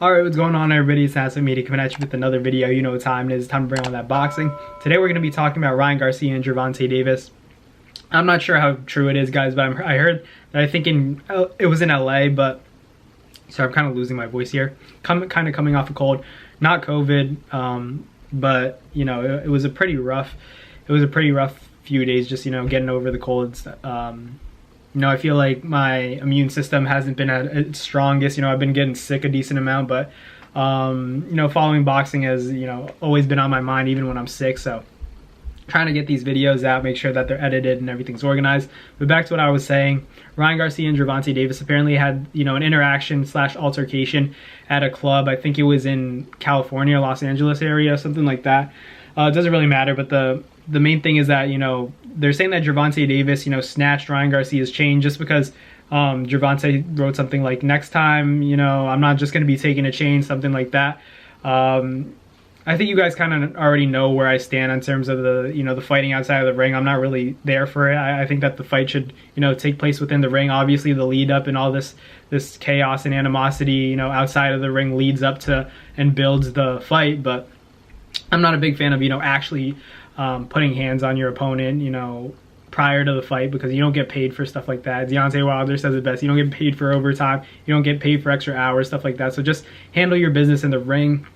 Alright, what's going on everybody? It's Snatches Media coming at you with another video. You know what time it is. Time to bring on that boxing. Today we're going to be talking about Ryan Garcia and Gervonta Davis. I'm not sure how true it is, guys, but I heard that it was in LA, but so I'm kind of losing my voice here. Kind of coming off a cold, not COVID, but you know, it was a pretty rough few days, just, you know, getting over the colds. You know, I feel like my immune system hasn't been at its strongest. You know, I've been getting sick a decent amount, but, you know, following boxing has, you know, always been on my mind even when I'm sick. So trying to get these videos out, make sure that they're edited and everything's organized. But back to what I was saying, Ryan Garcia and Gervonta Davis apparently had, you know, an interaction / altercation at a club. I think it was in California, Los Angeles area, something like that. It doesn't really matter, but the main thing is that, you know, they're saying that Gervonta Davis, you know, snatched Ryan Garcia's chain just because Gervonta wrote something like, next time, you know, I'm not just going to be taking a chain, something like that. I think you guys kind of already know where I stand in terms of the, you know, the fighting outside of the ring. I'm not really there for it. I think that the fight should, you know, take place within the ring. Obviously, the lead up and all this chaos and animosity, you know, outside of the ring leads up to and builds the fight. But I'm not a big fan of, you know, actually putting hands on your opponent, you know, prior to the fight, because you don't get paid for stuff like that. Deontay Wilder says it best. You don't get paid for overtime. You don't get paid for extra hours, stuff like that. So just handle your business in the ring.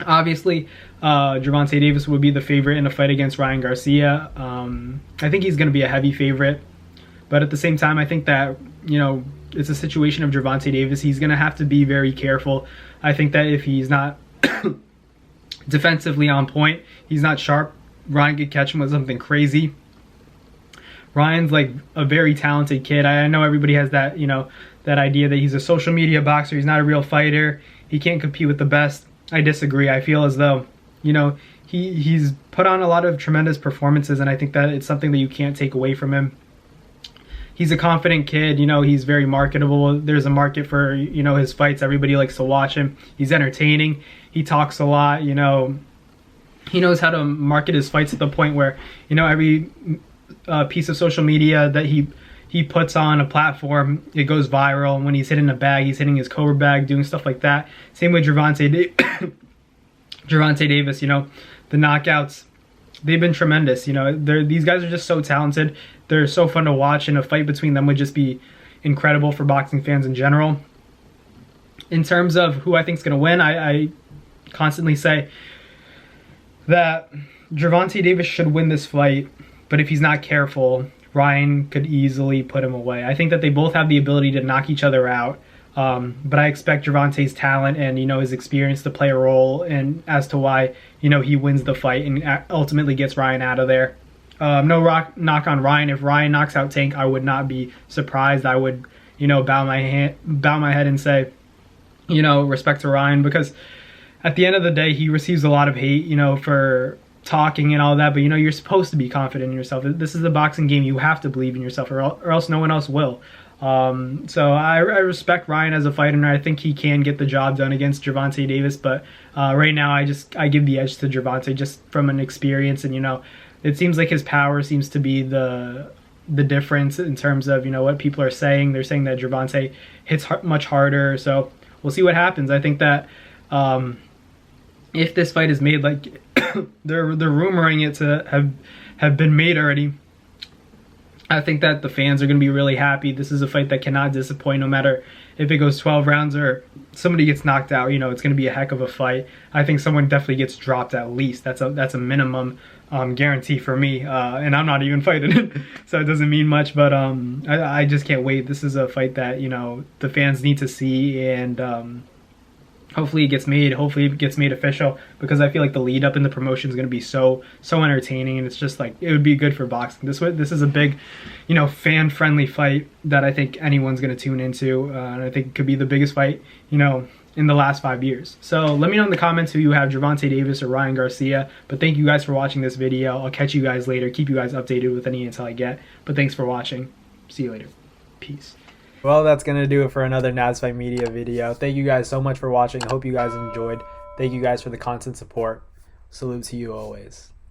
Obviously, Gervonta Davis would be the favorite in a fight against Ryan Garcia. I think he's going to be a heavy favorite. But at the same time, I think that, you know, it's a situation of Gervonta Davis. He's going to have to be very careful. I think that if he's not defensively on point, he's not sharp, Ryan could catch him with something crazy. Ryan's like a very talented kid. I know everybody has that, you know, that idea that he's a social media boxer. He's not a real fighter. He can't compete with the best. I disagree. I feel as though, you know, he's put on a lot of tremendous performances, and I think that it's something that you can't take away from him. He's a confident kid, you know, he's very marketable. There's a market for, you know, his fights. Everybody likes to watch him. He's entertaining. He talks a lot, you know. He knows how to market his fights to the point where, you know, every piece of social media that he puts on a platform, it goes viral. And when he's hitting a bag, he's hitting his Cobra bag, doing stuff like that. Same with Gervonta Davis, you know, the knockouts, they've been tremendous. You know, these guys are just so talented. They're so fun to watch, and a fight between them would just be incredible for boxing fans in general. In terms of who I think is going to win, I constantly say that Gervonta Davis should win this fight, but if he's not careful, Ryan could easily put him away. I think that they both have the ability to knock each other out, but I expect Gervonta's talent and, you know, his experience to play a role in as to why, you know, he wins the fight and ultimately gets Ryan out of there. No knock on Ryan. If Ryan knocks out Tank, I would not be surprised. I would, you know, bow my head and say, you know, respect to Ryan, because at the end of the day, he receives a lot of hate, you know, for talking and all that, but, you know, you're supposed to be confident in yourself. This is a boxing game. You have to believe in yourself, or else no one else will. So I respect Ryan as a fighter, and I think he can get the job done against Gervonta Davis, but right now I give the edge to Gervonta just from an experience, and, you know, it seems like his power seems to be the difference in terms of, you know, what people are saying. They're saying that Gervonta hits much harder, so we'll see what happens. I think that if this fight is made, like they're rumoring it to have been made already, I think that the fans are going to be really happy. This is a fight that cannot disappoint, no matter if it goes 12 rounds or somebody gets knocked out. You know, it's going to be a heck of a fight. I think someone definitely gets dropped at least. That's a minimum guarantee for me, and I'm not even fighting it, so it doesn't mean much. But I just can't wait. This is a fight that, you know, the fans need to see, and hopefully it gets made. Hopefully it gets made official, because I feel like the lead up in the promotion is going to be so entertaining, and it's just like, it would be good for boxing. This is a big, you know, fan friendly fight that I think anyone's going to tune into, and I think it could be the biggest fight, you know, in the last 5 years. So let me know in the comments who you have, Gervonta Davis or Ryan Garcia. But thank you guys for watching this video. I'll catch you guys later. Keep you guys updated with any intel I get. But thanks for watching. See you later. Peace. Well, that's going to do it for another Snatches Media video. Thank you guys so much for watching. Hope you guys enjoyed. Thank you guys for the constant support. Salute to you always.